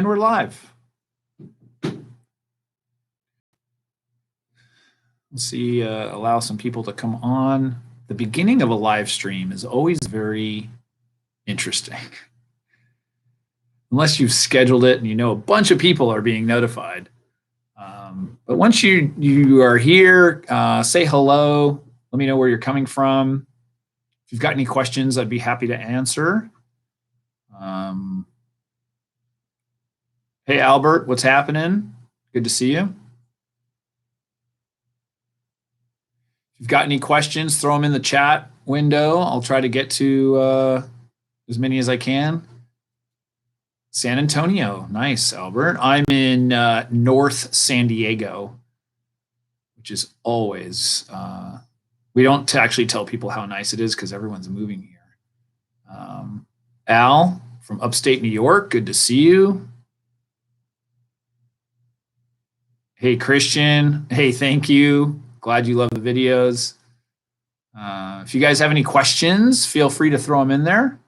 And we're live. Let's see, allow some people to come on. The beginning of a live stream is always very interesting. Unless you've scheduled it and you know a bunch of people are being notified. But once you are here, say hello. Let me know where you're coming from. If you've got any questions, I'd be happy to answer. Hey, Albert, what's happening? Good to see you. If you've got any questions, throw them in the chat window. I'll try to get to as many as I can. San Antonio. Nice, Albert. I'm in North San Diego, which is always, we don't actually tell people how nice it is because everyone's moving here. Al from upstate New York, good to see you. Hey, Christian. Hey, thank you. Glad you love the videos. If you guys have any questions, feel free to throw them in there.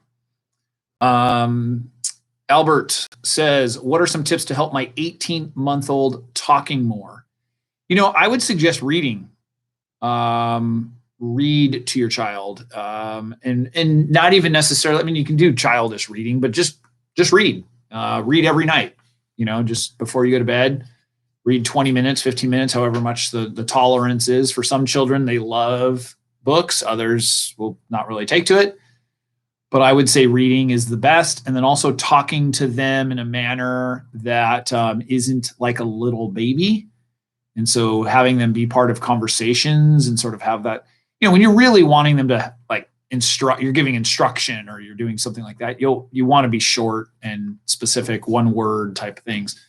Albert says, what are some tips to help my 18-month-old talking more? You know, I would suggest reading. Read to your child. And not even necessarily, I mean, you can do childish reading, but just read. Read every night, you know, just before you go to bed. Read 20 minutes, 15 minutes, however much the tolerance is. For some children, they love books. Others will not really take to it. But I would say reading is the best. And then also talking to them in a manner that isn't like a little baby. And so having them be part of conversations and sort of have that, you know, when you're really wanting them to like instruct, you're giving instruction or you're doing something like that, you want to be short and specific, one word type of things.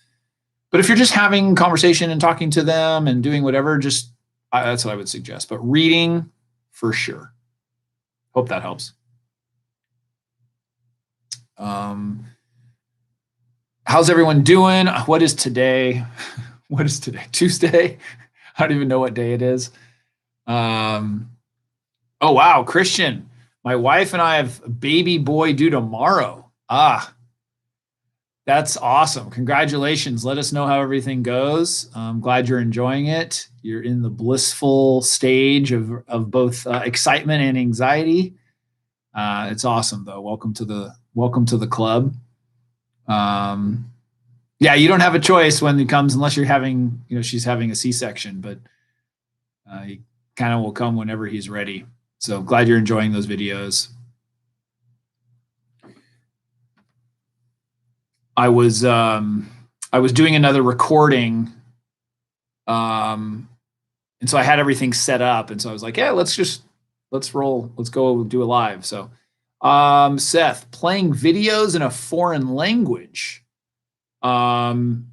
But if you're just having conversation and talking to them and doing whatever, just that's what I would suggest. But reading for sure. Hope that helps. How's everyone doing? What is today? What is today? Tuesday? I don't even know what day it is. Oh, wow, Christian. My wife and I have a baby boy due tomorrow. That's awesome. Congratulations. Let us know how everything goes. I'm glad you're enjoying it. You're in the blissful stage of both excitement and anxiety. It's awesome though. Welcome to the club. Yeah, you don't have a choice when it comes unless you're having, you know, she's having a C-section, but he kind of will come whenever he's ready. So glad you're enjoying those videos. I was doing another recording, and so I had everything set up, and so I was like, yeah, let's roll, let's go do a live. So, Seth, playing videos in a foreign language. No,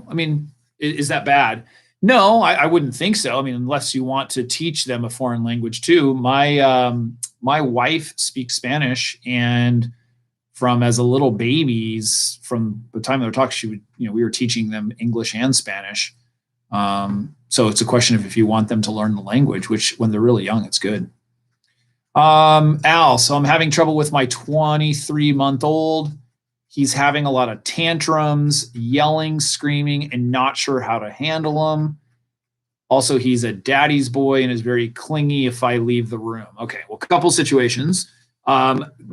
I mean, is that bad? No, I wouldn't think so. I mean, unless you want to teach them a foreign language too. My wife speaks Spanish, and from as a little babies, from the time they were talking, we were teaching them English and Spanish. So it's a question of if you want them to learn the language, which when they're really young, it's good. Al, so I'm having trouble with my 23-month-old. He's having a lot of tantrums, yelling, screaming, and not sure how to handle them. Also, he's a daddy's boy and is very clingy if I leave the room. Okay, well, a couple situations.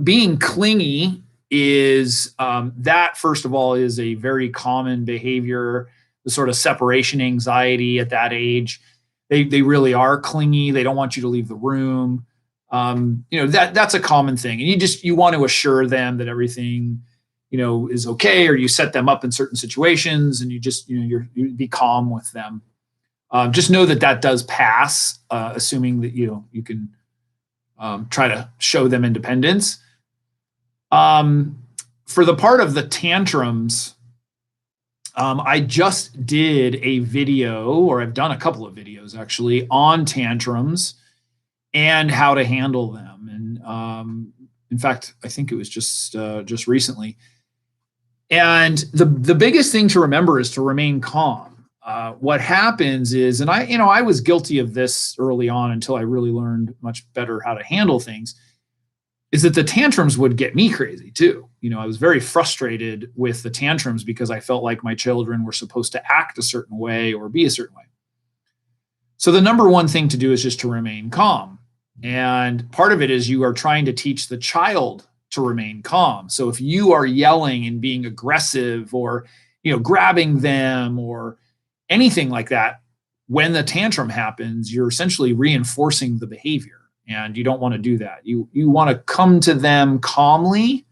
Being clingy is that, first of all, is a very common behavior, the sort of separation anxiety at that age. They really are clingy. They don't want you to leave the room. That's a common thing. And you want to assure them that everything, is okay, or you set them up in certain situations and you be calm with them. Just know that does pass, assuming that, you can try to show them independence. For the part of the tantrums, I just did a video, or I've done a couple of videos actually, on tantrums and how to handle them. And in fact, I think it was just recently. And the biggest thing to remember is to remain calm. What happens is, and I was guilty of this early on until I really learned much better how to handle things. is that the tantrums would get me crazy too. I was very frustrated with the tantrums because I felt like my children were supposed to act a certain way or be a certain way. So the number one thing to do is just to remain calm. And part of it is you are trying to teach the child to remain calm. So if you are yelling and being aggressive or, grabbing them or anything like that, when the tantrum happens, you're essentially reinforcing the behavior. And you don't want to do that. You want to come to them calmly.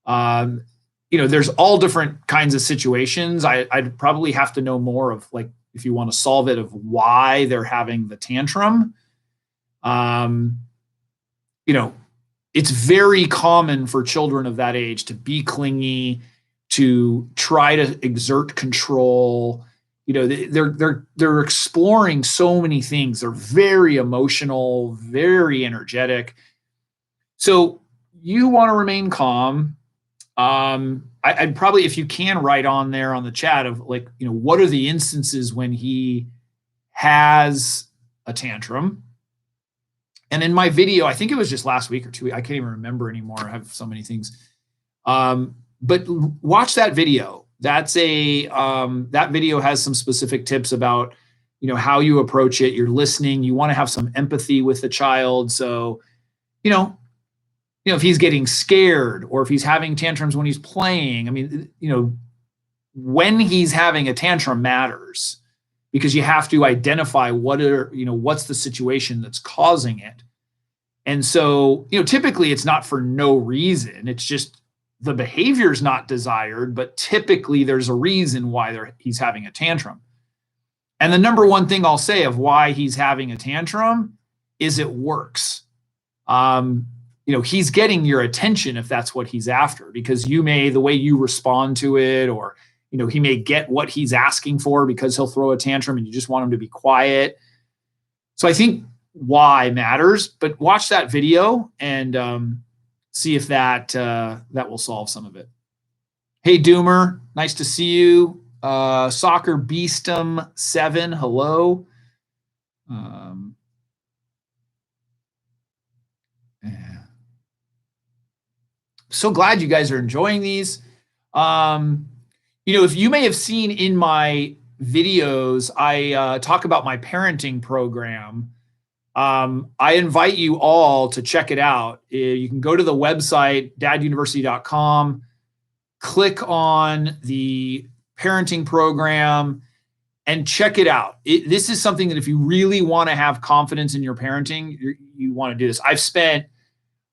There's all different kinds of situations. I'd probably have to know more of, like, if you want to solve it, of why they're having the tantrum. It's very common for children of that age to be clingy, to try to exert control. They're exploring so many things. They're very emotional, very energetic. So you want to remain calm. I'd probably, if you can, write on there on the chat of, like, what are the instances when he has a tantrum. And in my video, I think it was just last week or 2 weeks, I can't even remember anymore. I have so many things. But watch that video. That's that video has some specific tips about, how you approach it. You're listening. You want to have some empathy with the child. So, if he's getting scared or if he's having tantrums when he's playing, when he's having a tantrum matters, because you have to identify what's the situation that's causing it. And so, typically it's not for no reason. It's just the behavior is not desired, but typically there's a reason why he's having a tantrum. And the number one thing I'll say of why he's having a tantrum is it works. He's getting your attention if that's what he's after, because the way you respond to it, or, he may get what he's asking for because he'll throw a tantrum and you just want him to be quiet. So I think why matters, but watch that video and see if that will solve some of it. Hey, Doomer, nice to see you. Soccer Beastum 7, hello. So glad you guys are enjoying these. If you may have seen in my videos, I talk about my parenting program. I invite you all to check it out. You can go to the website, daduniversity.com, click on the parenting program and check it out. This is something that if you really want to have confidence in your parenting, you want to do this.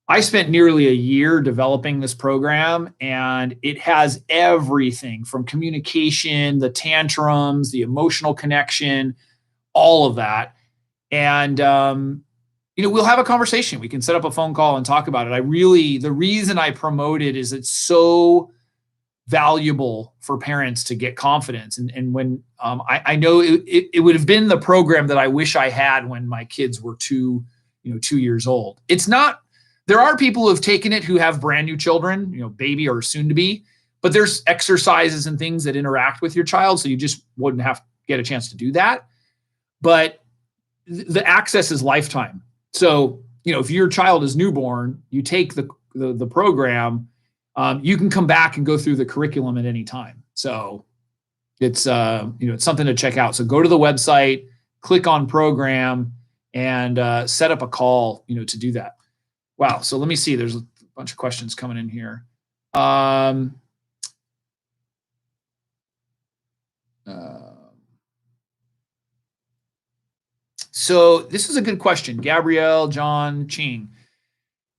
I spent nearly a year developing this program, and it has everything from communication, the tantrums, the emotional connection, all of that. And, we'll have a conversation. We can set up a phone call and talk about it. The reason I promote it is it's so valuable for parents to get confidence. And when I know it would have been the program that I wish I had when my kids were 2 years old. It's not. There are people who have taken it who have brand new children, baby or soon to be, but there's exercises and things that interact with your child. So you just wouldn't have to get a chance to do that. But the access is lifetime. So, if your child is newborn, you take the program, you can come back and go through the curriculum at any time. So it's, it's something to check out. So go to the website, click on program, and set up a call, to do that. Wow. So let me see. There's a bunch of questions coming in here. So this is a good question. Gabrielle, John, Ching.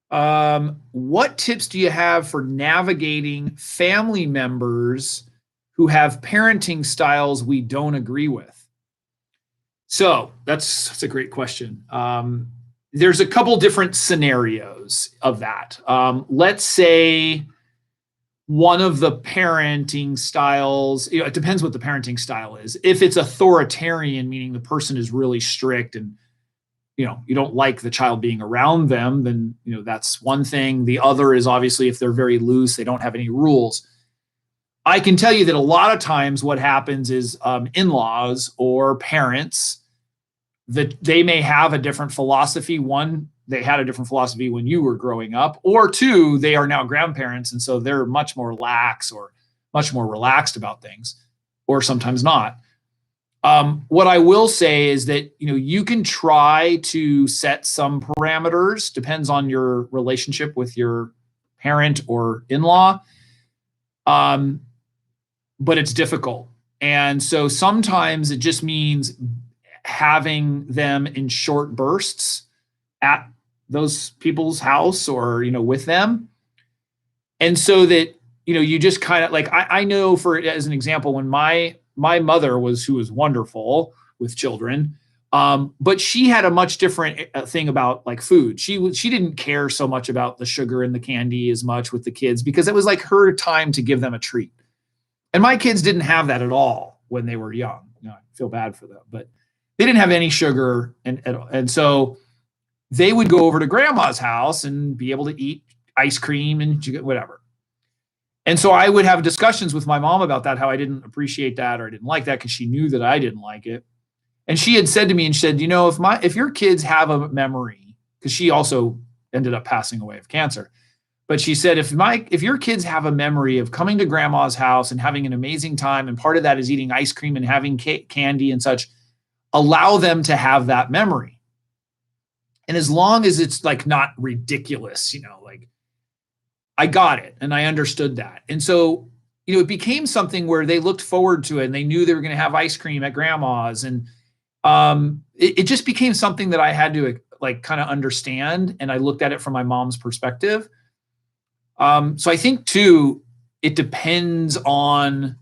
What tips do you have for navigating family members who have parenting styles we don't agree with? So that's a great question. There's a couple different scenarios of that. Let's say one of the parenting styles, it depends what the parenting style is. If it's authoritarian, meaning the person is really strict and, you don't like the child being around them, then, that's one thing. The other is obviously if they're very loose, they don't have any rules. I can tell you that a lot of times what happens is in-laws or parents, that they may have a different philosophy. One they had a different philosophy when you were growing up, or two, they are now grandparents. And so they're much more lax or much more relaxed about things, or sometimes not. What I will say is that, you can try to set some parameters, depends on your relationship with your parent or in-law. But it's difficult. And so sometimes it just means having them in short bursts at those people's house or, with them. And so that, you just kind of like, I know, for as an example, when my mother who was wonderful with children, but she had a much different thing about like food. She didn't care so much about the sugar and the candy as much with the kids, because it was like her time to give them a treat. And my kids didn't have that at all when they were young. I feel bad for them, but they didn't have any sugar. And so they would go over to grandma's house and be able to eat ice cream and whatever. And so I would have discussions with my mom about that, how I didn't appreciate that or I didn't like that, because she knew that I didn't like it. And she had said to me, and she said, if your kids have a memory, because she also ended up passing away of cancer, but she said, if your kids have a memory of coming to grandma's house and having an amazing time, and part of that is eating ice cream and having candy and such, allow them to have that memory. And as long as it's like not ridiculous, like, I got it and I understood that. And so, it became something where they looked forward to it and they knew they were going to have ice cream at grandma's. And it just became something that I had to like kind of understand. And I looked at it from my mom's perspective. So I think too, it depends on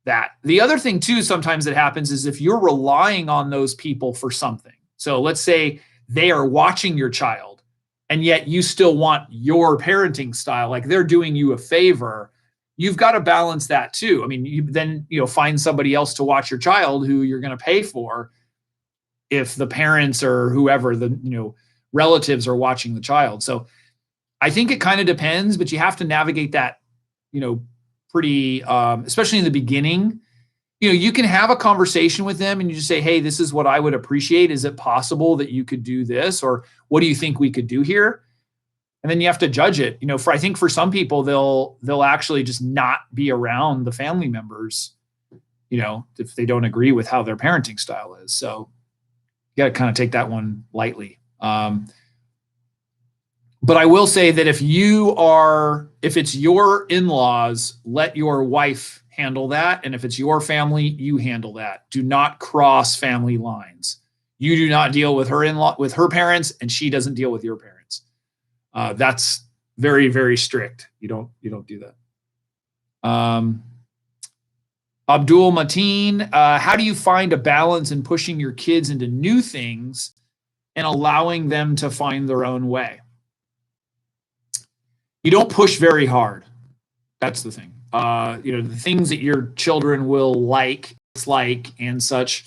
that. The other thing too, sometimes that happens is if you're relying on those people for something. So let's say they are watching your child and yet you still want your parenting style, like they're doing you a favor. You've got to balance that too. I mean, you then, find somebody else to watch your child who you're going to pay for if the parents or whoever the, relatives are watching the child. So I think it kind of depends, but you have to navigate that, pretty, especially in the beginning. You can have a conversation with them and you just say, hey, this is what I would appreciate. Is it possible that you could do this? Or what do you think we could do here? And then you have to judge it. I think for some people, they'll actually just not be around the family members, if they don't agree with how their parenting style is. So you got to kind of take that one lightly. But I will say that if it's your in-laws, let your wife handle that. And if it's your family, you handle that. Do not cross family lines. You do not deal with her parents, and she doesn't deal with your parents. That's very, very strict. You don't do that. Abdul Mateen, how do you find a balance in pushing your kids into new things and allowing them to find their own way? You don't push very hard. That's the thing. The things that your children will like, dislike, and such.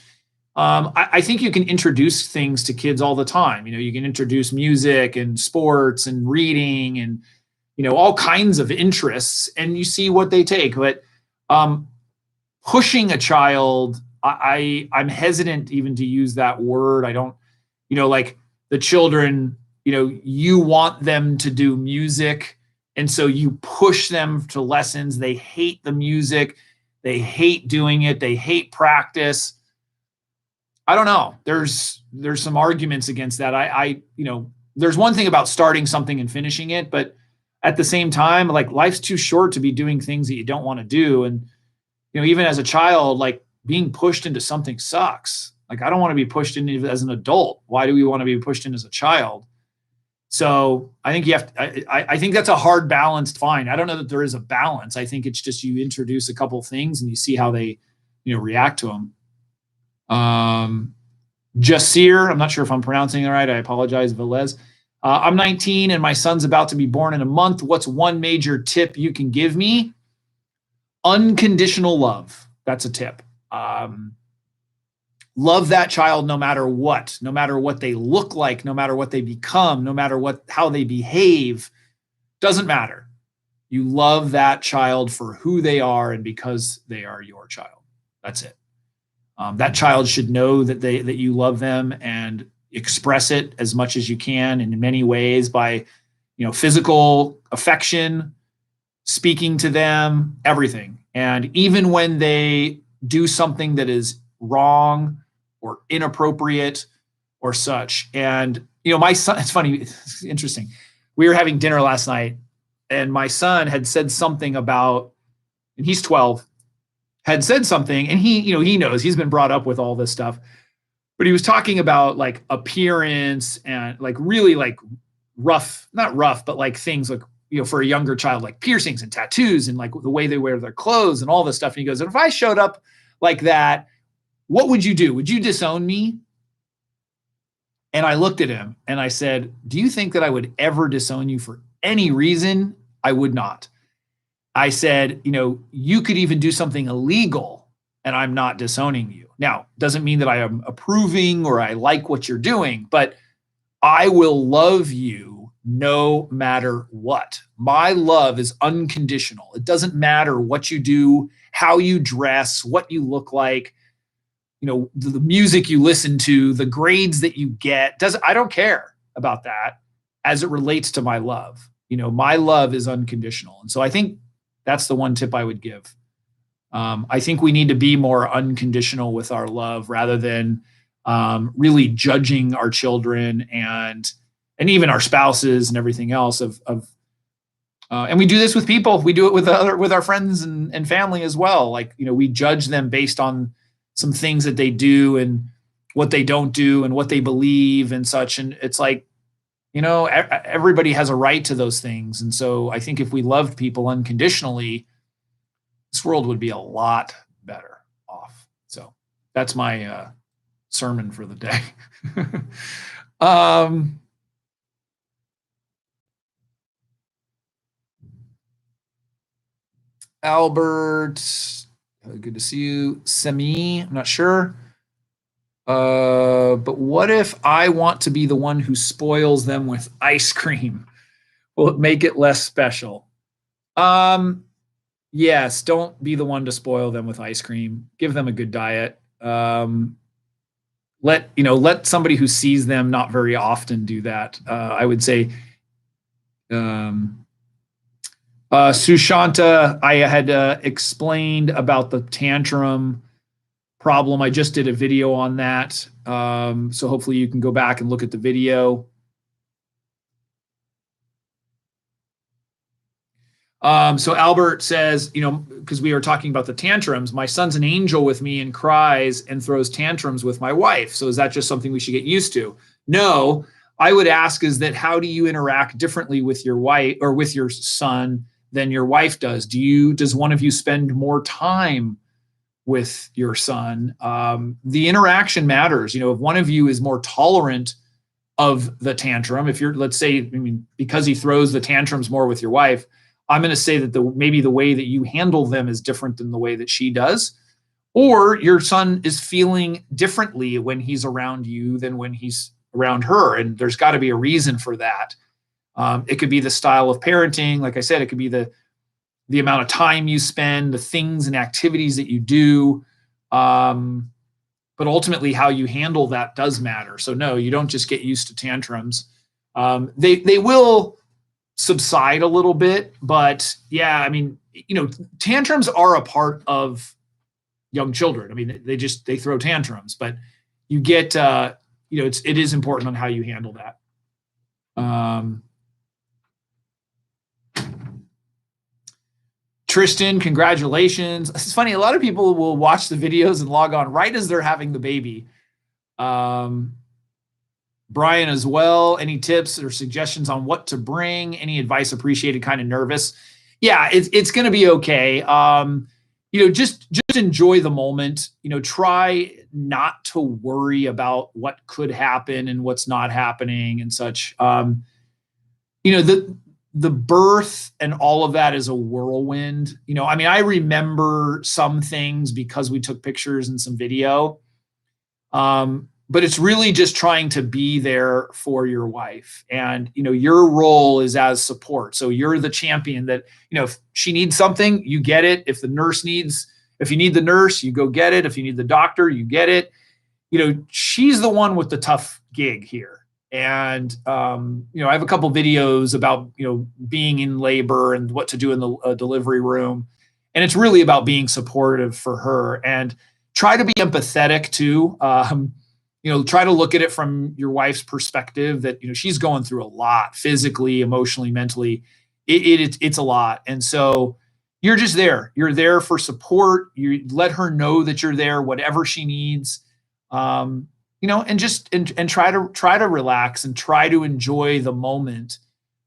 I think you can introduce things to kids all the time. You can introduce music and sports and reading and, all kinds of interests, and you see what they take. But pushing a child, I'm hesitant even to use that word. I don't, like the children, you want them to do music. And so you push them to lessons. They hate the music. They hate doing it. They hate practice. I don't know. There's some arguments against that. There's one thing about starting something and finishing it, but at the same time, like life's too short to be doing things that you don't want to do. And, even as a child, like being pushed into something sucks. Like I don't want to be pushed into as an adult. Why do we want to be pushed in as a child? So I think I think that's a hard balance to find. I don't know that there is a balance. I think it's just you introduce a couple of things and you see how they, react to them. Jasir, I'm not sure if I'm pronouncing it right. I apologize, Velez. I'm 19 and my son's about to be born in a month. What's one major tip you can give me? Unconditional love. That's a tip. Love that child no matter what they look like, no matter what they become, no matter how they behave, doesn't matter. You love that child for who they are and because they are your child. That's it. That child should know that you love them, and express it as much as you can in many ways by, physical affection, speaking to them, everything. And even when they do something that is wrong or inappropriate or such. And, my son, it's funny, it's interesting. We were having dinner last night and my son had said something about, and he's 12, had said something, and he knows, he's been brought up with all this stuff, but he was talking about like appearance and like really like rough, not rough, but like things like, for a younger child, like piercings and tattoos and like the way they wear their clothes and all this stuff. And he goes, if I showed up like that, what would you do? Would you disown me? And I looked at him and I said, do you think that I would ever disown you for any reason? I would not. I said, you could even do something illegal and I'm not disowning you. Now, doesn't mean that I am approving or I like what you're doing, but I will love you no matter what. My love is unconditional. It doesn't matter what you do, how you dress, what you look like, the music you listen to, the grades that you get. I don't care about that as it relates to my love. My love is unconditional. And so I think that's the one tip I would give. I think we need to be more unconditional with our love rather than really judging our children and even our spouses and everything else and we do this with people. We do it with our friends and family as well. Like, we judge them based on some things that they do and what they don't do and what they believe and such. And it's like, everybody has a right to those things. And so I think if we loved people unconditionally, this world would be a lot better off. So that's my sermon for the day. Albert, good to see you. Semi, I'm not sure. But what if I want to be the one who spoils them with ice cream? Will it make it less special? Yes, don't be the one to spoil them with ice cream. Give them a good diet. Let somebody who sees them not very often do that. I would say, Sushanta, I had explained about the tantrum problem. I just did a video on that. So hopefully you can go back and look at the video. So Albert says, because we were talking about the tantrums, my son's an angel with me and cries and throws tantrums with my wife. So is that just something we should get used to? No, I would ask is that how do you interact differently with your wife or with your son than your wife does? Does one of you spend more time with your son? The interaction matters. If one of you is more tolerant of the tantrum, if you're, let's say, because he throws the tantrums more with your wife, I'm going to say that maybe the way that you handle them is different than the way that she does, or your son is feeling differently when he's around you than when he's around her. And there's got to be a reason for that. It could be the style of parenting. Like I said, it could be the amount of time you spend, the things and activities that you do. But ultimately how you handle that does matter. So no, you don't just get used to tantrums. They will subside a little bit, but yeah, tantrums are a part of young children. They throw tantrums, but you get, it is important on how you handle that. Tristan, congratulations. It's funny. A lot of people will watch the videos and log on right as they're having the baby. Brian as well. Any tips or suggestions on what to bring? Any advice appreciated? Kind of nervous. Yeah, it's going to be okay. Just enjoy the moment. Try not to worry about what could happen and what's not happening and such. The birth and all of that is a whirlwind. I remember some things because we took pictures and some video. But it's really just trying to be there for your wife. And, your role is as support. So you're the champion that, if she needs something, you get it. If you need the nurse, you go get it. If you need the doctor, you get it. she's the one with the tough gig here. And, I have a couple videos about, being in labor and what to do in the delivery room. And it's really about being supportive for her and try to be empathetic too. Try to look at it from your wife's perspective that, she's going through a lot physically, emotionally, mentally. It's a lot. And so you're just there. You're there for support. You let her know that you're there, whatever she needs. And just and try to relax and try to enjoy the moment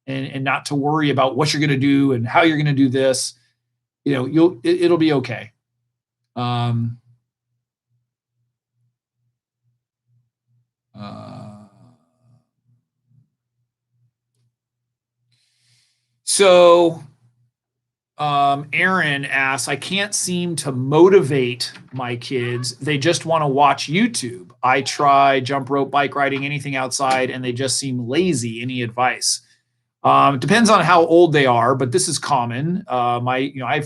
and not to worry about what you're going to do and how you're going to do this. It'll be okay. So Aaron asks, I can't seem to motivate my kids. They just want to watch YouTube. I try jump rope, bike riding, anything outside, and they just seem lazy. Any advice? It depends on how old they are, but this is common. I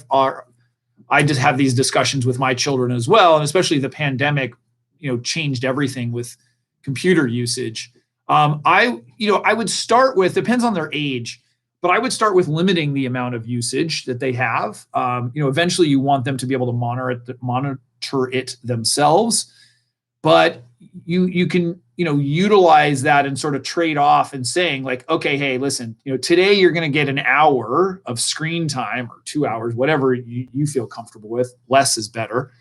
just have these discussions with my children as well, and especially the pandemic, changed everything with computer usage. I would start with, depends on their age, but I would start with limiting the amount of usage that they have. Eventually you want them to be able to monitor it themselves, but you can, utilize that and sort of trade off and saying like, okay, hey, listen, today you're going to get an hour of screen time or 2 hours, whatever you feel comfortable with. Less is better.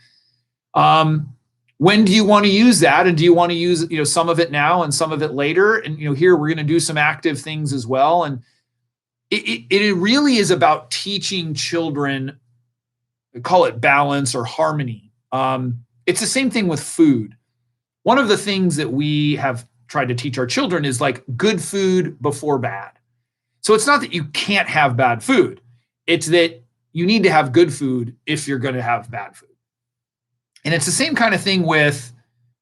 When do you want to use that? And do you want to use, some of it now and some of it later? And, here we're going to do some active things as well. And it really is about teaching children, call it balance or harmony. It's the same thing with food. One of the things that we have tried to teach our children is like good food before bad. So it's not that you can't have bad food. It's that you need to have good food if you're going to have bad food. And it's the same kind of thing with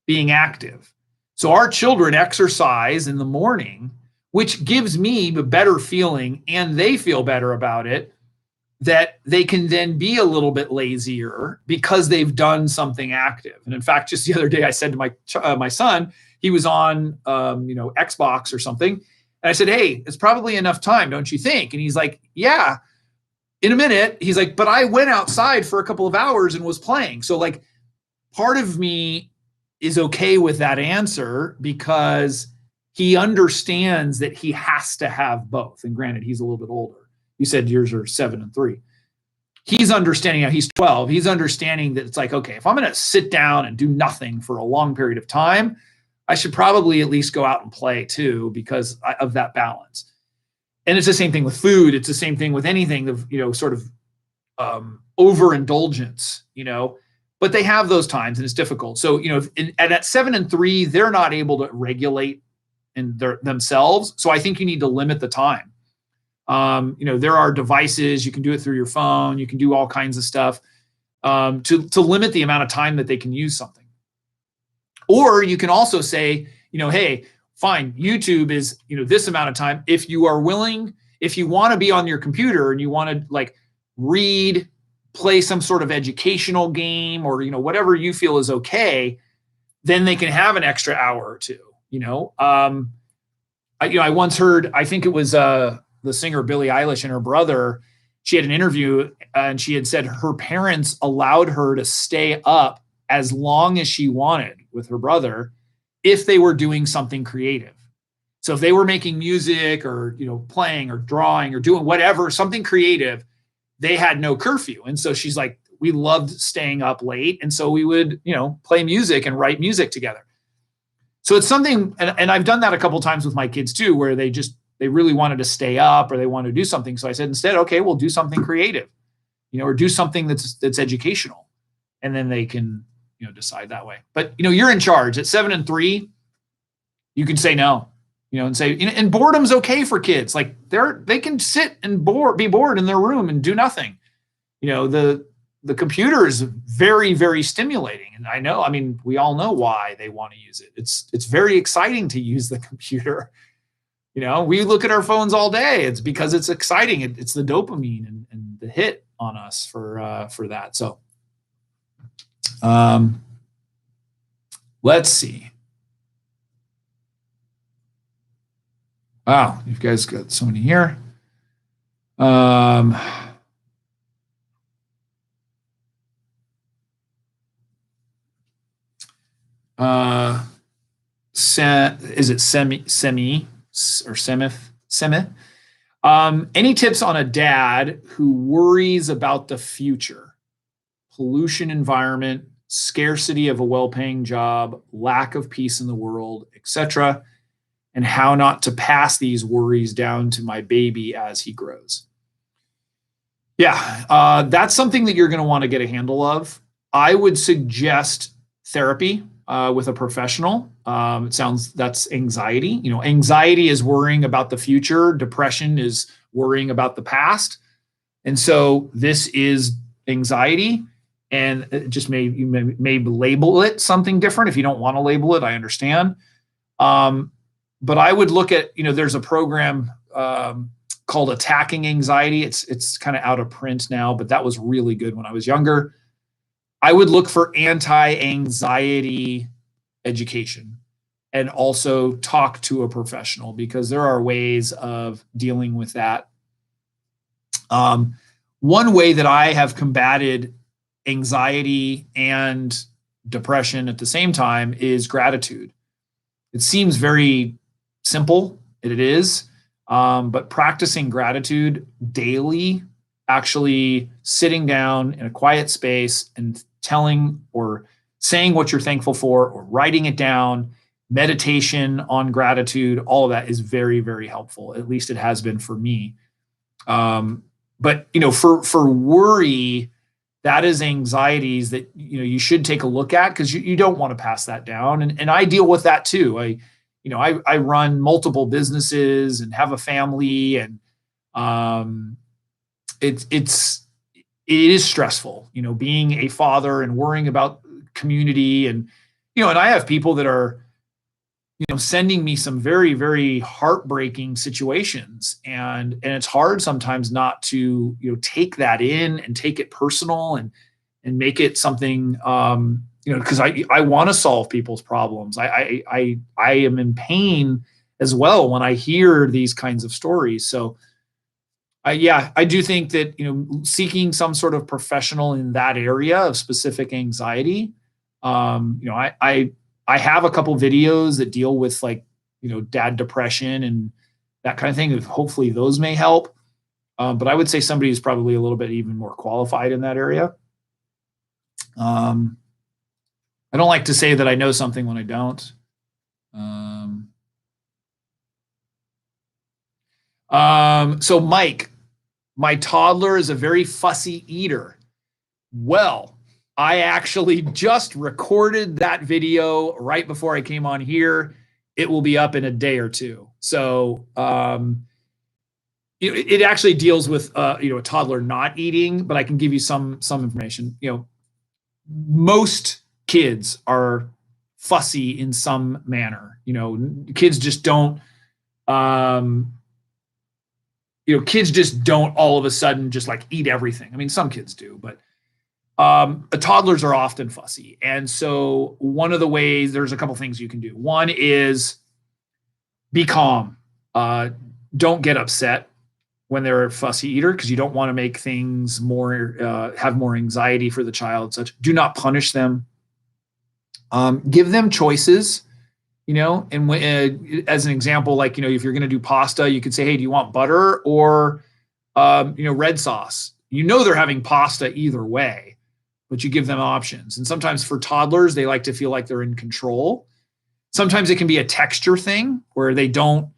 being active. So our children exercise in the morning, which gives me a better feeling and they feel better about it, that they can then be a little bit lazier because they've done something active. And in fact, just the other day, I said to my son, he was on, Xbox or something. And I said, hey, it's probably enough time, don't you think? And he's like, yeah, in a minute. He's like, but I went outside for a couple of hours and was playing. So like part of me is okay with that answer because he understands that he has to have both. And granted, he's a little bit older. You said yours are 7 and 3. He's understanding now, he's 12. He's understanding that it's like, okay, if I'm going to sit down and do nothing for a long period of time, I should probably at least go out and play too because of that balance. And it's the same thing with food. It's the same thing with anything of, sort of overindulgence, but they have those times and it's difficult. So, at 7 and 3, they're not able to regulate themselves. So I think you need to limit the time. There are devices, you can do it through your phone, you can do all kinds of stuff to limit the amount of time that they can use something. Or you can also say, hey, fine, YouTube is, this amount of time. If you are willing, if you want to be on your computer and you want to like read, play some sort of educational game or, whatever you feel is okay, then they can have an extra hour or two, I once heard, I think it was the singer Billie Eilish and her brother, she had an interview and she had said her parents allowed her to stay up as long as she wanted with her brother if they were doing something creative. So if they were making music or, playing or drawing or doing whatever, something creative, they had no curfew. And so she's like, we loved staying up late. And so we would, play music and write music together. So it's something, and I've done that a couple of times with my kids too, where they really wanted to stay up or they wanted to do something. So I said, instead, okay, we'll do something creative, or do something that's educational. And then they can, decide that way. But, you're in charge. At 7 and 3, you can say no, and say, and boredom's okay for kids. Like they can sit and be bored in their room and do nothing. The computer is very, very stimulating. And I know, we all know why they want to use it. It's very exciting to use the computer. We look at our phones all day. It's because it's exciting. It's the dopamine and the hit on us for that. So, Let's see. Wow, you guys got so many here. Um, uh, is it semi or semi? Any tips on a dad who worries about the future, pollution environment, scarcity of a well-paying job, lack of peace in the world, etc., and how not to pass these worries down to my baby as he grows? Yeah, that's something that you're going to want to get a handle of. I would suggest therapy with a professional. It sounds that's anxiety. You know, anxiety is worrying about the future. Depression is worrying about the past. And so this is anxiety, and it just may label it something different. If you don't want to label it, I understand. But I would look at, there's a program called Attacking Anxiety. It's kind of out of print now, but that was really good when I was younger. I would look for anti-anxiety education and also talk to a professional, because there are ways of dealing with that. One way that I have combated anxiety and depression at the same time is gratitude. It seems very simple, it is, but practicing gratitude daily, actually sitting down in a quiet space and telling or saying what you're thankful for, or writing it down, meditation on gratitude, all of that is very, very helpful. At least it has been for me. But for worry, that is anxieties that you should take a look at, because you don't want to pass that down. And I deal with that too. I run multiple businesses and have a family, and it is stressful, being a father and worrying about community, and I have people that are sending me some very, very heartbreaking situations, and it's hard sometimes not to take that in and take it personal and make it something, because I want to solve people's problems. I am in pain as well when I hear these kinds of stories. So I do think that seeking some sort of professional in that area of specific anxiety. I have a couple videos that deal with dad depression and that kind of thing. Hopefully those may help. But I would say somebody who's probably a little bit even more qualified in that area. I don't like to say that I know something when I don't. So Mike, my toddler is a very fussy eater. Well, I actually just recorded that video right before I came on here. It will be up in a day or two. So it actually deals with a toddler not eating, but I can give you some information. Most kids are fussy in some manner. Kids just don't. Kids just don't all of a sudden just eat everything. I mean, some kids do, but toddlers are often fussy. And so one of the ways, there's a couple things you can do. One is be calm. Don't get upset when they're a fussy eater, because you don't want to make things more, have more anxiety for the child. Such, do not punish them. Give them choices, and as an example, if you're going to do pasta, you could say, hey, do you want butter or, red sauce? They're having pasta either way, but you give them options. And sometimes for toddlers, they like to feel like they're in control. Sometimes it can be a texture thing where they don't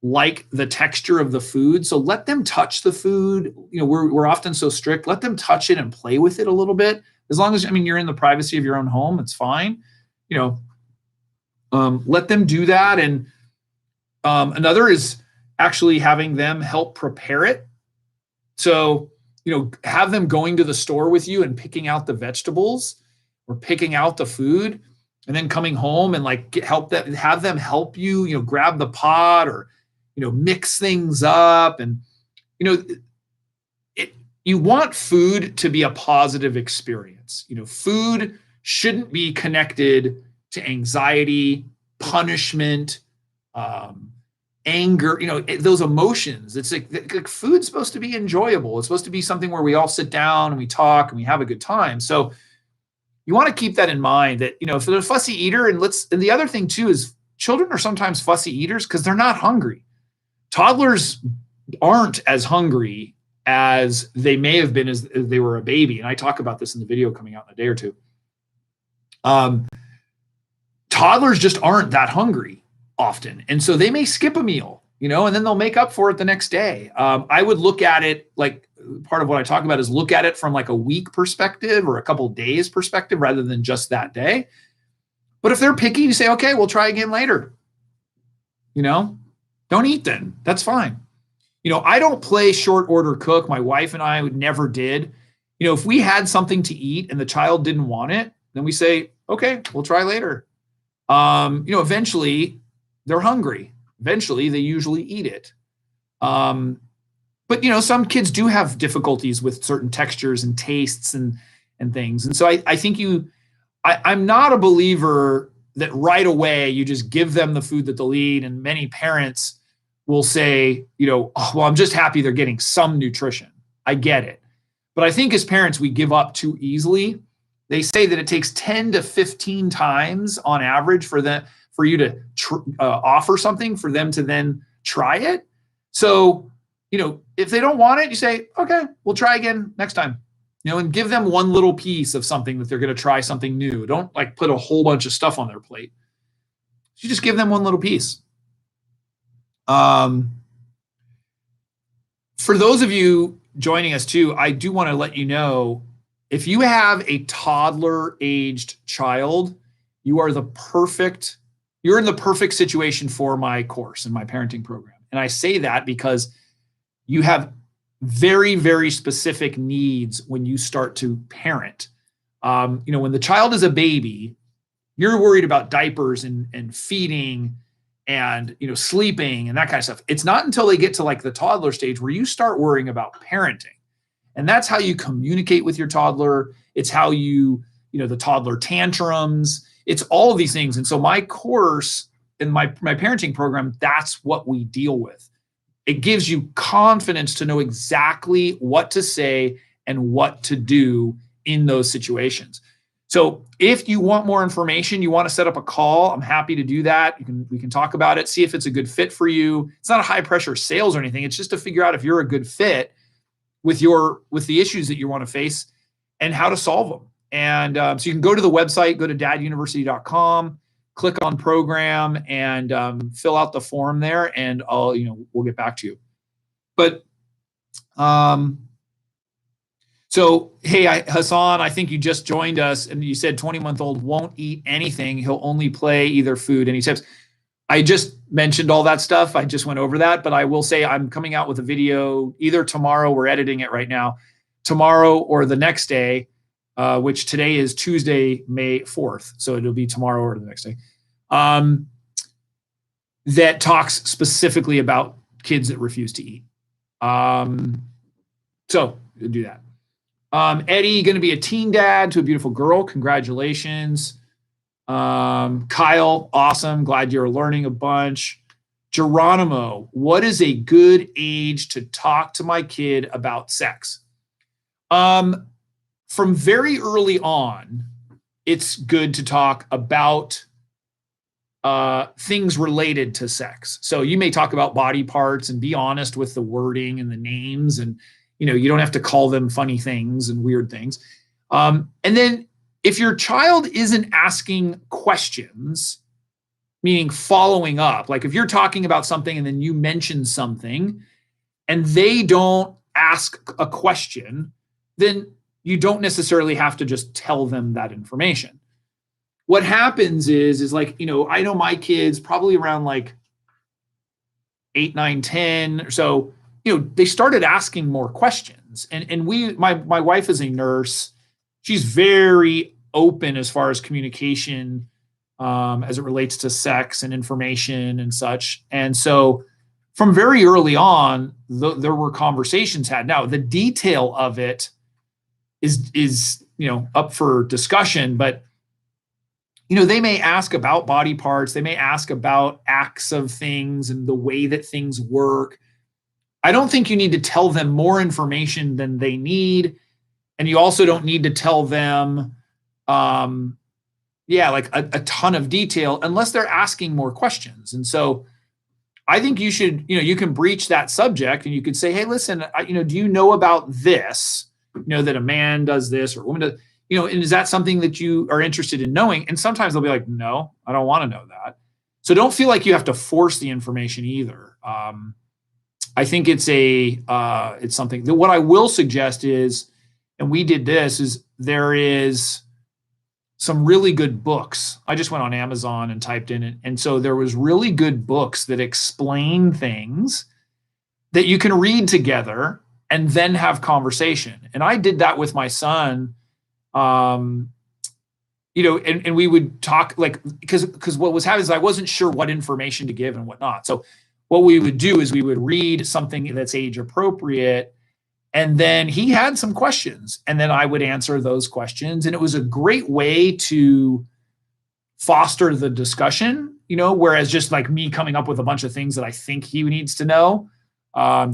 like the texture of the food. So let them touch the food. We're often so strict. Let them touch it and play with it a little bit. As long as, you're in the privacy of your own home, it's fine. Let them do that. And another is actually having them help prepare it. So, have them going to the store with you and picking out the vegetables or picking out the food, and then coming home and have them help you, grab the pot or, mix things up. And, you want food to be a positive experience. Food shouldn't be connected to anxiety, punishment, anger, those emotions. It's like food's supposed to be enjoyable. It's supposed to be something where we all sit down and we talk and we have a good time. So you want to keep that in mind, that, if they're a fussy eater, and the other thing too is children are sometimes fussy eaters because they're not hungry. Toddlers aren't as hungry as they may have been as they were a baby. And I talk about this in the video coming out in a day or two. Toddlers just aren't that hungry often. And so they may skip a meal, and then they'll make up for it the next day. I would look at it, like, part of what I talk about is look at it from like a week perspective or a couple of days perspective rather than just that day. But if they're picky, you say, okay, we'll try again later. Don't eat then. That's fine. I don't play short order cook. My wife and I never did. If we had something to eat and the child didn't want it, then we say, okay, we'll try later. Eventually they're hungry. Eventually they usually eat it. But some kids do have difficulties with certain textures and tastes and things. And so I think I'm not a believer that right away you just give them the food that they'll eat. And many parents will say, oh, well, I'm just happy they're getting some nutrition. I get it. But I think as parents, we give up too easily. They say that it takes 10 to 15 times on average for you to offer something for them to then try it. So, if they don't want it, you say, okay, we'll try again next time, and give them one little piece of something that they're going to try something new. Don't like put a whole bunch of stuff on their plate. You just give them one little piece. For those of you joining us too, I do want to let you know, if you have a toddler aged child, you're in the perfect situation for my course and my parenting program. And I say that because you have very, very specific needs when you start to parent. When the child is a baby, you're worried about diapers and feeding and, sleeping and that kind of stuff. It's not until they get to like the toddler stage where you start worrying about parenting. And that's how you communicate with your toddler. It's how the toddler tantrums. It's all of these things. And so my course and my parenting program, that's what we deal with. It gives you confidence to know exactly what to say and what to do in those situations. So if you want more information, you want to set up a call, I'm happy to do that. We can talk about it, see if it's a good fit for you. It's not a high pressure sales or anything. It's just to figure out if you're a good fit with the issues that you want to face and how to solve them. And so you can go to the website, go to daduniversity.com, click on program, and fill out the form there, and we'll get back to you. But so, hey, Hassan, I think you just joined us, and you said 20-month-old won't eat anything. He'll only play either food. Any tips? I just mentioned all that stuff. I just went over that, but I will say I'm coming out with a video either tomorrow, we're editing it right now, tomorrow or the next day, which today is Tuesday, May 4th. So it'll be tomorrow or the next day, that talks specifically about kids that refuse to eat. So we'll do that. Eddie, going to be a teen dad to a beautiful girl. Congratulations. Kyle, awesome. Glad you're learning a bunch. Geronimo, what is a good age to talk to my kid about sex? From very early on, it's good to talk about things related to sex. So you may talk about body parts and be honest with the wording and the names, and you don't have to call them funny things and weird things. And then if your child isn't asking questions, meaning following up, like if you're talking about something and then you mention something and they don't ask a question, then you don't necessarily have to just tell them that information. What happens is like, I know my kids probably around like 8, 9, 10 or so, they started asking more questions. And my wife is a nurse. She's very open as far as communication, as it relates to sex and information and such. And so from very early on, there were conversations had. Now, the detail of it is up for discussion, but they may ask about body parts, they may ask about acts of things and the way that things work. I don't think you need to tell them more information than they need. And you also don't need to tell them, like a ton of detail unless they're asking more questions. And so I think you should, you can breach that subject and you could say, hey, listen, do you know about this, that a man does this or a woman does, and is that something that you are interested in knowing? And sometimes they'll be like, no, I don't want to know that. So don't feel like you have to force the information either. I think it's something that what I will suggest is, and we did this, is there is some really good books. I just went on Amazon and typed in it. And so there was really good books that explain things that you can read together and then have conversation. And I did that with my son, and we would talk because what was happening is I wasn't sure what information to give and whatnot. So what we would do is we would read something that's age appropriate. And then he had some questions and then I would answer those questions. And it was a great way to foster the discussion, whereas just like me coming up with a bunch of things that I think he needs to know.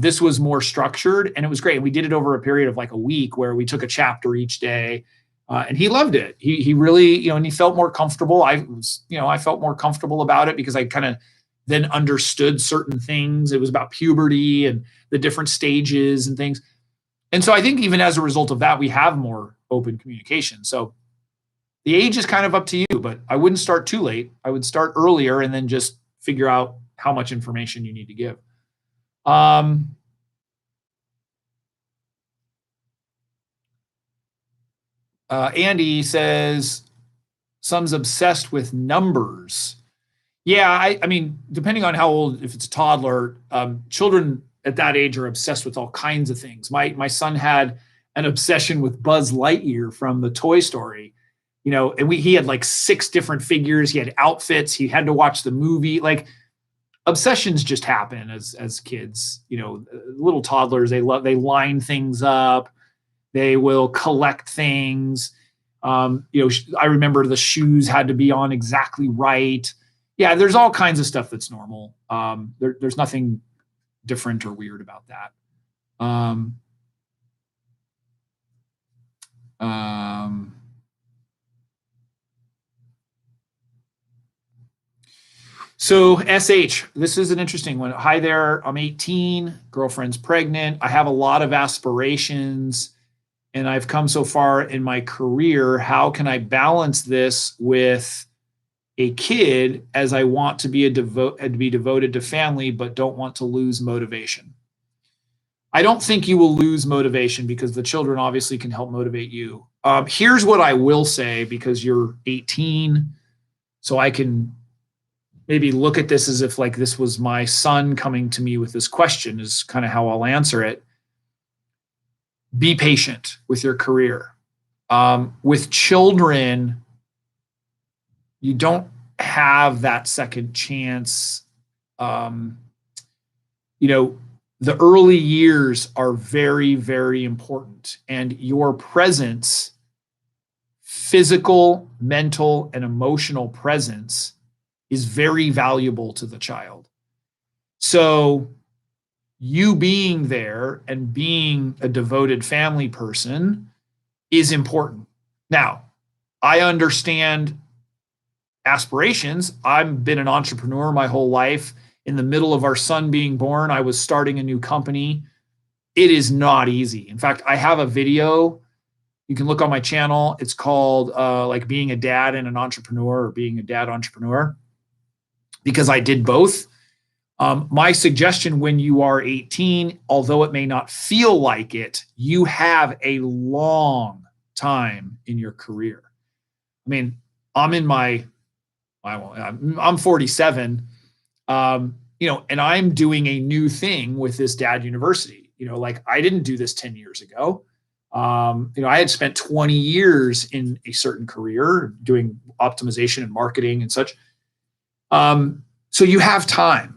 This was more structured and it was great. We did it over a period of like a week where we took a chapter each day. And he loved it. He really, and he felt more comfortable. I felt more comfortable about it because I kind of then understood certain things. It was about puberty and the different stages and things. And so I think even as a result of that, we have more open communication. So the age is kind of up to you, but I wouldn't start too late. I would start earlier and then just figure out how much information you need to give. Andy says, son's obsessed with numbers. Yeah, I mean, depending on how old, if it's a toddler, children at that age are obsessed with all kinds of things. My son had an obsession with Buzz Lightyear from the Toy Story, and he had like 6 different figures. He had outfits. He had to watch the movie. Like obsessions just happen as kids. Little toddlers, they line things up. They will collect things. I remember the shoes had to be on exactly right. Yeah, there's all kinds of stuff that's normal. There's nothing different or weird about that. So SH, this is an interesting one. Hi there, I'm 18, girlfriend's pregnant. I have a lot of aspirations and I've come so far in my career. How can I balance this with a kid as I want to be devoted to family, but don't want to lose motivation? I don't think you will lose motivation because the children obviously can help motivate you. Here's what I will say, because you're 18, so I can maybe look at this as if like this was my son coming to me with this question, is kind of how I'll answer it. Be patient with your career. With children, you don't have that second chance. The early years are very, very important, and your presence, physical, mental, and emotional presence, is very valuable to the child. So you being there and being a devoted family person is important. Now, I understand aspirations. I've been an entrepreneur my whole life. In the middle of our son being born, I was starting a new company. It is not easy. In fact, I have a video you can look on my channel. It's called like being a dad and an entrepreneur, or being a dad entrepreneur, because I did both. My suggestion when you are 18, although it may not feel like it, you have a long time in your career. I mean, I'm 47, and I'm doing a new thing with this Dad University. Like I didn't do this 10 years ago. I had spent 20 years in a certain career doing optimization and marketing and such. So you have time.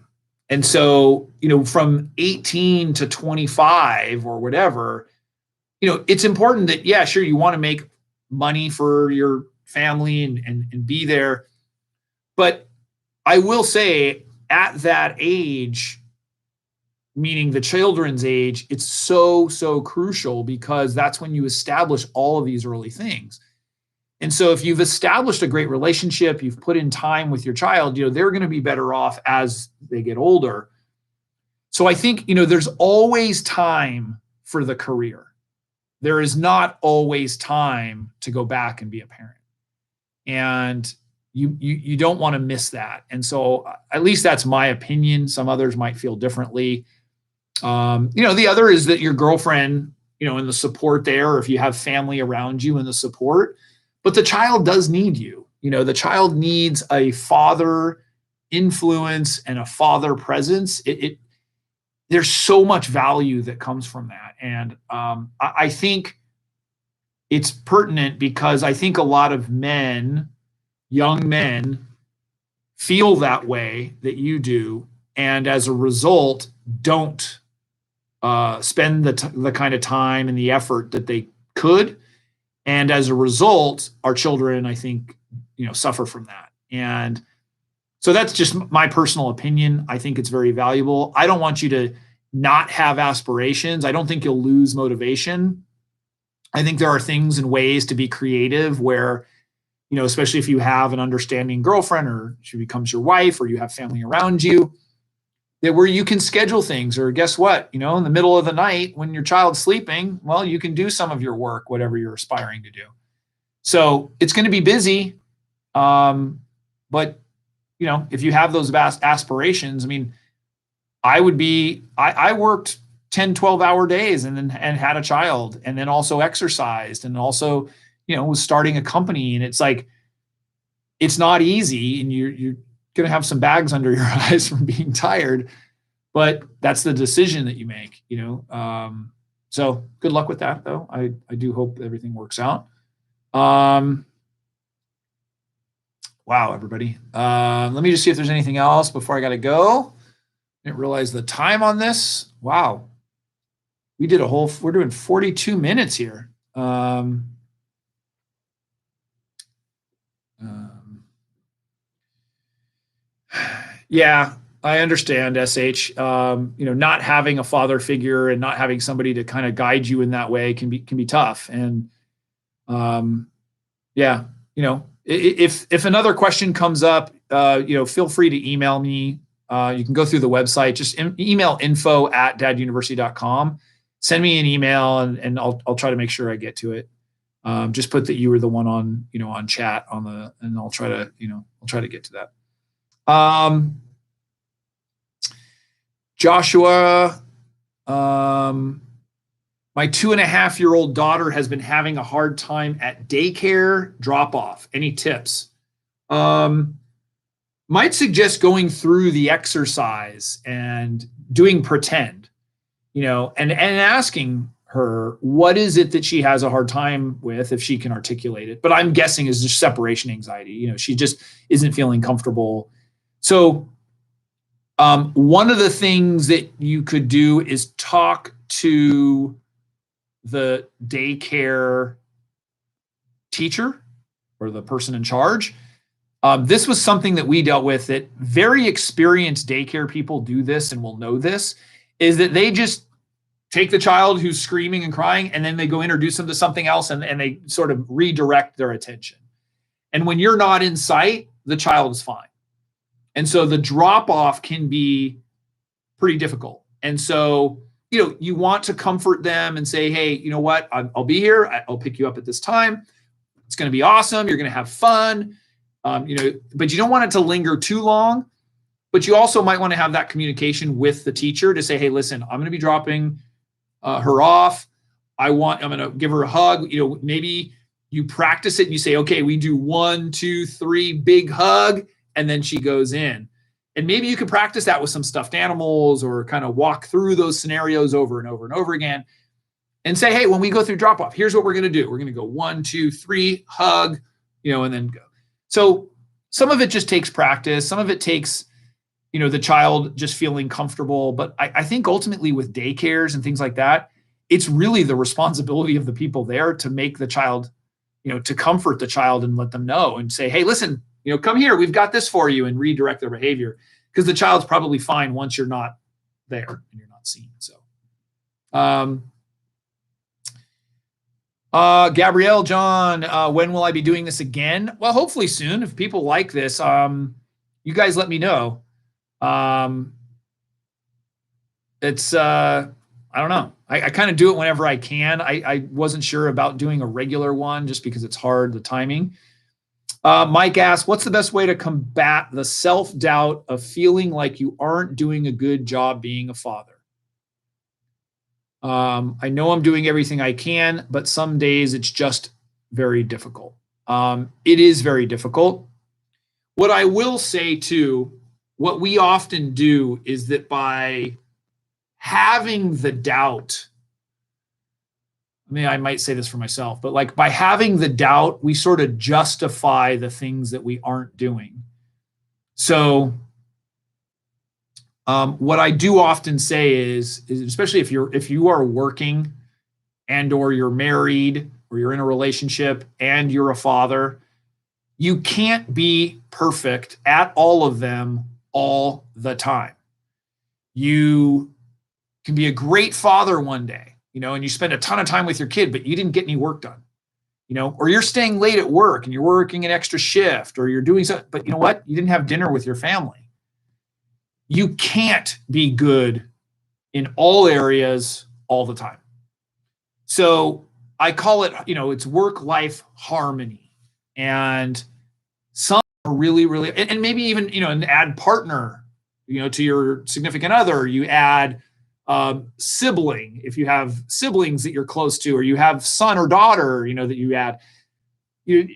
And so, from 18 to 25 or whatever, it's important that, yeah, sure, you want to make money for your family and be there. But I will say at that age, meaning the children's age, it's so, so crucial because that's when you establish all of these early things. And so if you've established a great relationship, you've put in time with your child, they're going to be better off as they get older. So I think, there's always time for the career. There is not always time to go back and be a parent. And you don't want to miss that. And so at least that's my opinion. Some others might feel differently. The other is that your girlfriend, and the support there, or if you have family around you and the support, but the child does need you. The child needs a father influence and a father presence. There's so much value that comes from that. And I think it's pertinent because I think a lot of men, young men, feel that way that you do. And as a result, don't spend the kind of time and the effort that they could. And as a result, our children, I think, suffer from that. And so that's just my personal opinion. I think it's very valuable. I don't want you to not have aspirations. I don't think you'll lose motivation. I think there are things and ways to be creative where, especially if you have an understanding girlfriend or she becomes your wife or you have family around you, that where you can schedule things, or guess what, in the middle of the night when your child's sleeping, well, you can do some of your work, whatever you're aspiring to do. So it's going to be busy. But if you have those vast aspirations, I worked 10, 12-hour days and had a child, and then also exercised, and also, was starting a company. And it's like, it's not easy, and you're going to have some bags under your eyes from being tired, but that's the decision that you make, so good luck with that though. I do hope everything works out. Wow, everybody. Let me just see if there's anything else before I got to go. Didn't realize the time on this. Wow. We're doing 42 minutes here. Yeah, I understand, SH. Not having a father figure and not having somebody to kind of guide you in that way can be tough. And yeah, if another question comes up, feel free to email me. You can go through the website, just email info@daduniversity.com. Send me an email and I'll try to make sure I get to it. Just put that you were the one on, on chat and I'll try to get to that. Joshua, my 2.5-year-old daughter has been having a hard time at daycare drop off. Any tips? Might suggest going through the exercise and doing pretend, and asking her, what is it that she has a hard time with, if she can articulate it. But I'm guessing is just separation anxiety. She just isn't feeling comfortable. So one of the things that you could do is talk to the daycare teacher or the person in charge. This was something that we dealt with, that very experienced daycare people do this and will know this, is that they just take the child who's screaming and crying, and then they go introduce them to something else, and they sort of redirect their attention. And when you're not in sight, the child is fine. And so the drop off can be pretty difficult. And so, you want to comfort them and say, hey, you know what, I'll be here. I'll pick you up at this time. It's going to be awesome. You're going to have fun. But you don't want it to linger too long. But you also might want to have that communication with the teacher to say, hey, listen, I'm going to be dropping her off. I'm going to give her a hug. Maybe you practice it and you say, okay, we do 1, 2, 3, big hug. And then she goes in. And maybe you could practice that with some stuffed animals, or kind of walk through those scenarios over and over and over again and say, hey, when we go through drop off, here's what we're going to do. We're going to go 1, 2, 3, hug, and then go. So some of it just takes practice. Some of it takes, the child just feeling comfortable. But I think ultimately with daycares and things like that, it's really the responsibility of the people there to make the child to comfort the child and let them know and say, hey, listen, come here, we've got this for you, and redirect their behavior, because the child's probably fine once you're not there and you're not seen. So, Gabrielle, John, when will I be doing this again? Well, hopefully soon. If people like this, you guys let me know. It's I don't know. I kind of do it whenever I can. I wasn't sure about doing a regular one just because it's hard, the timing. Mike asks, what's the best way to combat the self-doubt of feeling like you aren't doing a good job being a father? I know I'm doing everything I can, but some days it's just very difficult. It is very difficult. What I will say too, what we often do is that by having the doubt, I might say this for myself, but like by having the doubt, we sort of justify the things that we aren't doing. So what I do often say is especially if you are working and or you're married or you're in a relationship and you're a father, you can't be perfect at all of them all the time. You can be a great father one day, and you spend a ton of time with your kid, but you didn't get any work done, or you're staying late at work and you're working an extra shift, or you're doing something, but you know what? You didn't have dinner with your family. You can't be good in all areas all the time. So I call it, it's work-life harmony. And some are really, really, and maybe even, and add partner, to your significant other. You add sibling, if you have siblings that you're close to, or you have son or daughter, that you add. It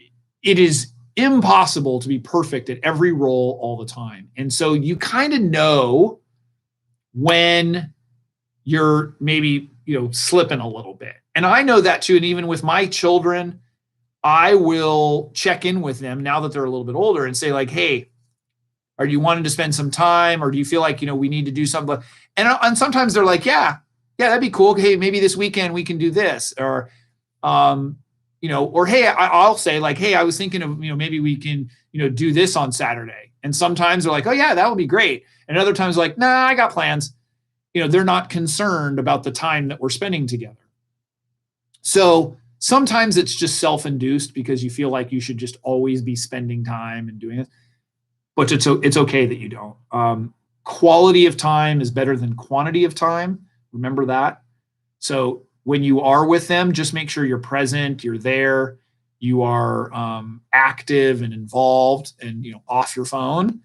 is impossible to be perfect at every role all the time. And so you kind of know when you're maybe, slipping a little bit. And I know that too. And even with my children, I will check in with them now that they're a little bit older and say like, hey, are you wanting to spend some time? Or do you feel like, we need to do something? And sometimes they're like, yeah, that'd be cool. Hey, maybe this weekend we can do this. Or, or hey, I'll say like, hey, I was thinking of, maybe we can, do this on Saturday. And sometimes they're like, oh yeah, that would be great. And other times like, nah, I got plans. They're not concerned about the time that we're spending together. So sometimes it's just self-induced because you feel like you should just always be spending time and doing it. But it's okay that you don't. Quality of time is better than quantity of time. Remember that. So when you are with them, just make sure you're present, you're there, you are active and involved, and off your phone.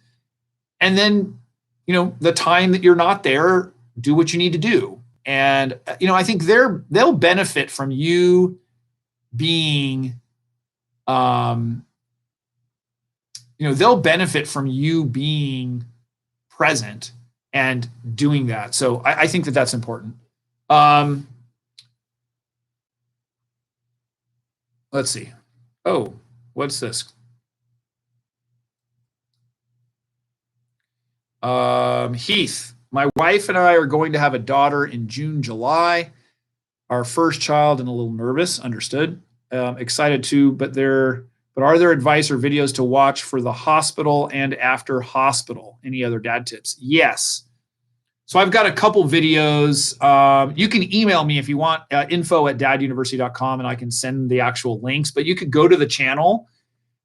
And then the time that you're not there, do what you need to do. And I think they'll benefit from you being they'll benefit from you being present and doing that. So I think that that's important. Let's see. Oh, what's this? Heath, my wife and I are going to have a daughter in June, July. Our first child, and a little nervous. Understood. Excited too, but are there advice or videos to watch for the hospital and after hospital? Any other dad tips? Yes. So I've got a couple videos. You can email me if you want, info@daduniversity.com, and I can send the actual links. But you could go to the channel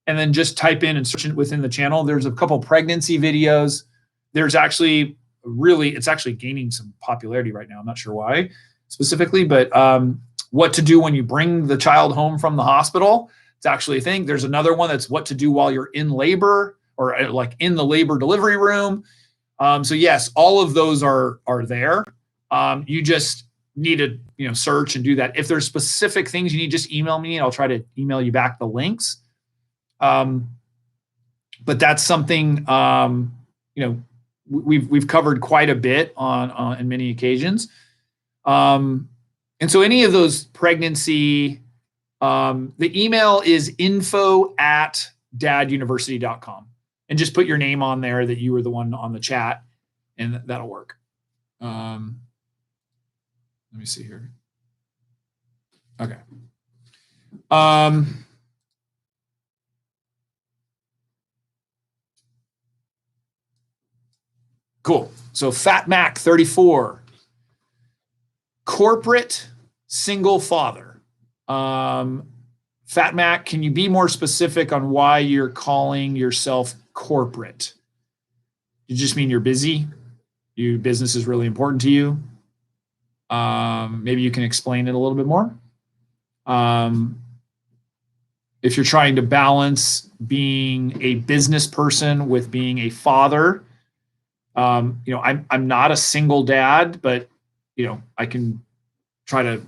and then just type in and search it within the channel. There's a couple pregnancy videos. There's actually it's actually gaining some popularity right now. I'm not sure why specifically, but what to do when you bring the child home from the hospital. It's actually a thing. There's another one that's what to do while you're in labor, or like in the labor delivery room. So yes, all of those are there. You just need to search and do that. If there's specific things you need, just email me and I'll try to email you back the links. But that's something we've covered quite a bit on in many occasions. And so any of those pregnancy, the email is info@daduniversity.com, and just put your name on there that you were the one on the chat, and that'll work. Let me see here. Okay. Cool. So Fat Mac 34, corporate single father. Fat Mac, can you be more specific on why you're calling yourself corporate? You just mean you're busy? Your business is really important to you? Maybe you can explain it a little bit more. If you're trying to balance being a business person with being a father, I'm not a single dad, but I can try to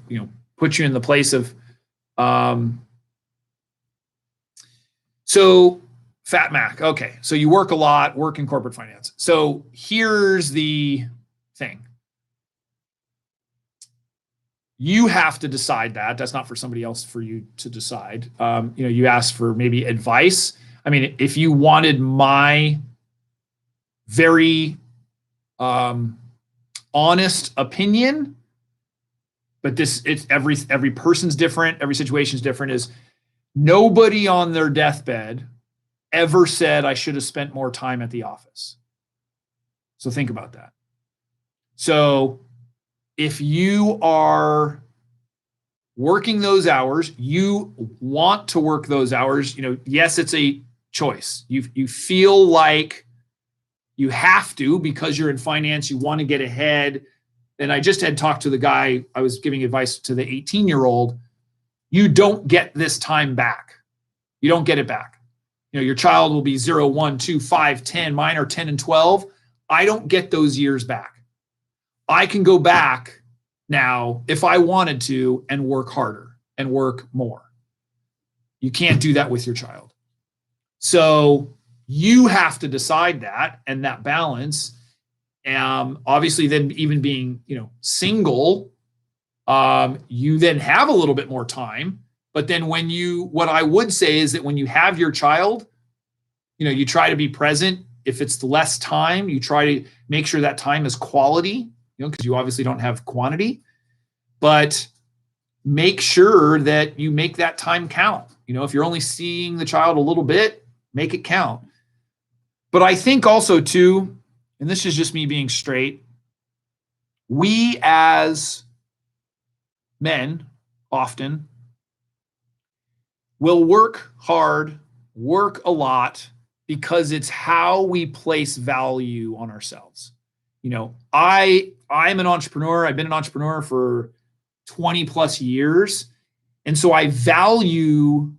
put you in the place of. So Fat Mac, okay, so you work a lot, work in corporate finance. So here's the thing. You have to decide that. That's not for somebody else for you to decide. You asked for maybe advice. I mean, if you wanted my very honest opinion, but it's every person's different, every situation's different, is nobody on their deathbed ever said I should have spent more time at the office. So think about that. So if you are working those hours, you want to work those hours, yes, it's a choice. You feel like you have to because you're in finance, you want to get ahead. And I just had talked to the guy, I was giving advice to the 18-year-old. You don't get this time back. You don't get it back. Your child will be 0, 1, 2, 5, 10. Mine are 10 and 12. I don't get those years back. I can go back now if I wanted to and work harder and work more. You can't do that with your child. So you have to decide that and that balance. Obviously, then even being single, you then have a little bit more time. But then what I would say is that when you have your child, you try to be present. If it's less time, you try to make sure that time is quality, because you obviously don't have quantity, but make sure that you make that time count. If you're only seeing the child a little bit, make it count. But I think also too, and this is just me being straight, we as men often will work hard, work a lot, because it's how we place value on ourselves. I'm an entrepreneur. I've been an entrepreneur for 20 plus years. And so I value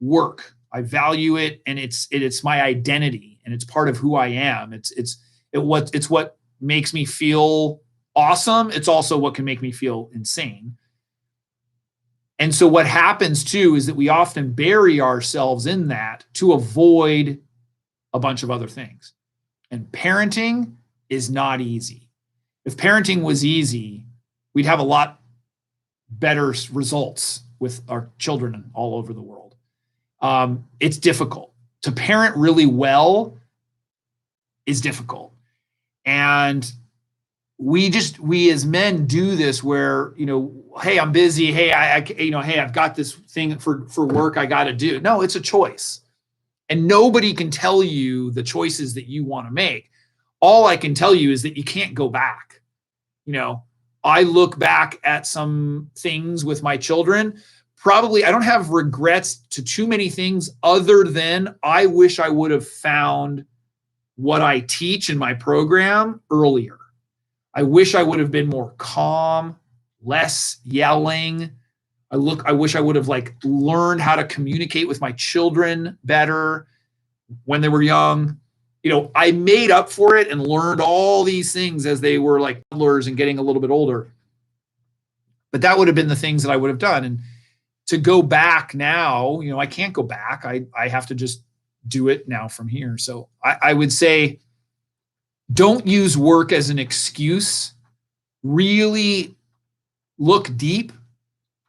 work. I value it, and it's my identity, and it's part of who I am. It's what makes me feel awesome. It's also what can make me feel insane. And so what happens too is that we often bury ourselves in that to avoid a bunch of other things. And parenting is not easy. If parenting was easy, we'd have a lot better results with our children all over the world. It's difficult. To parent really well is difficult. And we as men do this where, hey, I'm busy. Hey, hey, I've got this thing for work I got to do. No, it's a choice. And nobody can tell you the choices that you want to make. All I can tell you is that you can't go back. I look back at some things with my children. Probably I don't have regrets to too many things other than I wish I would have found what I teach in my program earlier. I wish I would have been more calm, less yelling. I wish I would have learned how to communicate with my children better when they were young. I made up for it and learned all these things as they were toddlers and getting a little bit older. But that would have been the things that I would have done. And to go back now, I can't go back. I have to just do it now from here. So I would say, don't use work as an excuse. Really look deep.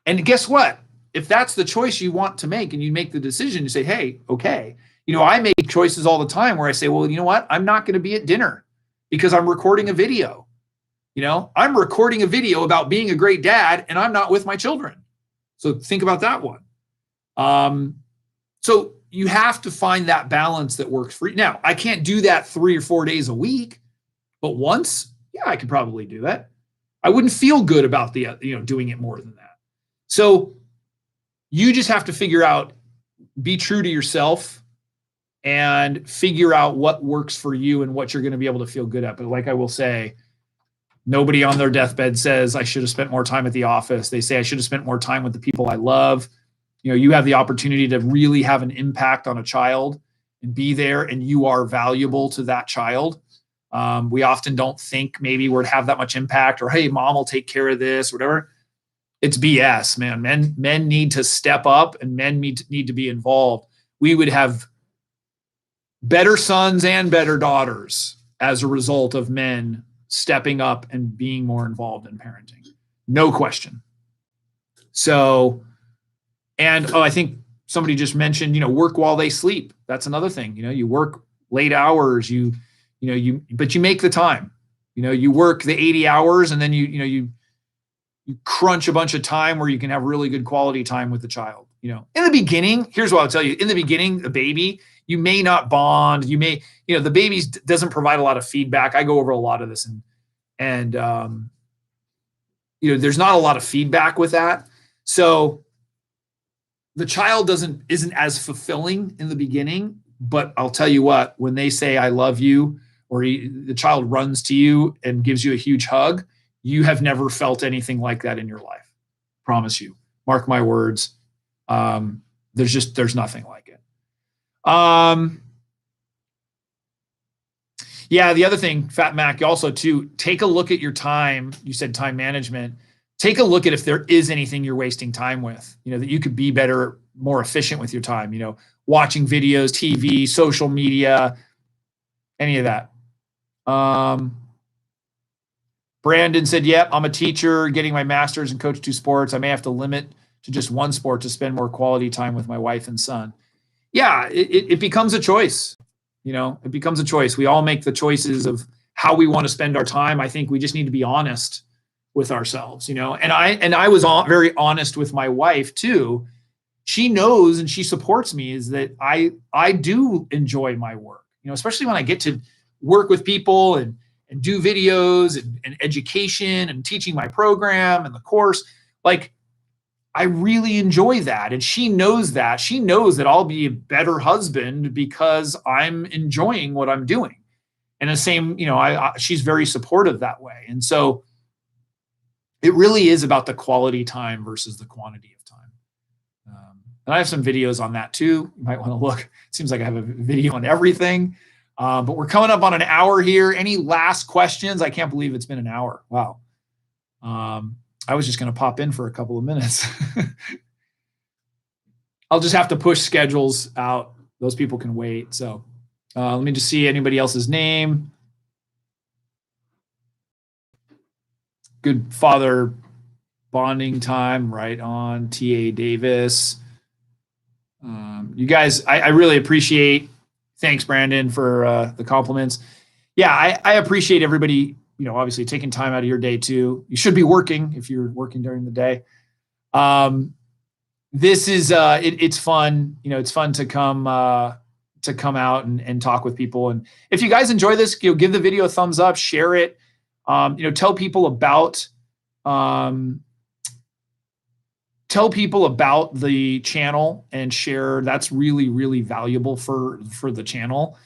And guess what? If that's the choice you want to make and you make the decision, you say, hey, okay. I make choices all the time where I say, well, you know what? I'm not going to be at dinner because I'm recording a video. I'm recording a video about being a great dad and I'm not with my children. So think about that one. So you have to find that balance that works for you. Now, I can't do that 3 or 4 days a week. But once, yeah, I could probably do that. I wouldn't feel good about doing it more than that. So you just have to figure out, be true to yourself and figure out what works for you and what you're going to be able to feel good at. But like I will say, nobody on their deathbed says I should have spent more time at the office. They say I should have spent more time with the people I love. You have the opportunity to really have an impact on a child and be there, and you are valuable to that child. We often don't think maybe we'd have that much impact, or, hey, mom will take care of this, whatever. It's BS, man. Men need to step up, and men need to be involved. We would have better sons and better daughters as a result of men stepping up and being more involved in parenting. No question. So, and I think somebody just mentioned, work while they sleep. That's another thing. You work late hours, but you make the time. You work the 80 hours, and then you crunch a bunch of time where you can have really good quality time with the child. In the beginning, here's what I'll tell you. In the beginning, the baby, you may not bond. You may, the baby doesn't provide a lot of feedback. I go over a lot of this, and there's not a lot of feedback with that. So the child isn't as fulfilling in the beginning, but I'll tell you what, when they say, I love you, or the child runs to you and gives you a huge hug, you have never felt anything like that in your life. Promise you. Mark my words. There's nothing like it. Yeah, the other thing, Fat Mac, also too, take a look at your time. You said time management. Take a look at if there is anything you're wasting time with, that you could be better, more efficient with your time, watching videos, TV, social media, any of that. Brandon said, yep, I'm a teacher getting my master's and coach 2 sports. I may have to limit to just one sport to spend more quality time with my wife and son. Yeah, it becomes a choice. It becomes a choice. We all make the choices of how we want to spend our time. I think we just need to be honest with ourselves, and I was very honest with my wife too. She knows, and she supports me, is that I do enjoy my work, especially when I get to work with people and do videos and education and teaching my program and the course. Like, I really enjoy that. And she knows that. She knows that I'll be a better husband because I'm enjoying what I'm doing. And the same, she's very supportive that way. And so it really is about the quality time versus the quantity of time. And I have some videos on that too. You might want to look. It seems like I have a video on everything. But we're coming up on an hour here. Any last questions? I can't believe it's been an hour. Wow. I was just going to pop in for a couple of minutes. I'll just have to push schedules out. Those people can wait. So let me just see anybody else's name. Good father bonding time, right on. T.A. Davis. You guys, I really appreciate. Thanks, Brandon, for the compliments. Yeah, I appreciate everybody, obviously taking time out of your day too. You should be working if you're working during the day. This is it's fun. It's fun to come out and talk with people. And if you guys enjoy this, give the video a thumbs up, share it. Tell people about the channel and share. That's really, really valuable for the channel.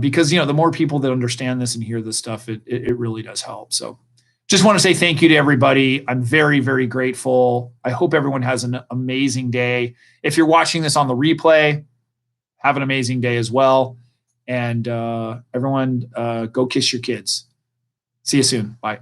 Because, the more people that understand this and hear this stuff, it really does help. So just want to say thank you to everybody. I'm very, very grateful. I hope everyone has an amazing day. If you're watching this on the replay, have an amazing day as well. And everyone, go kiss your kids. See you soon. Bye.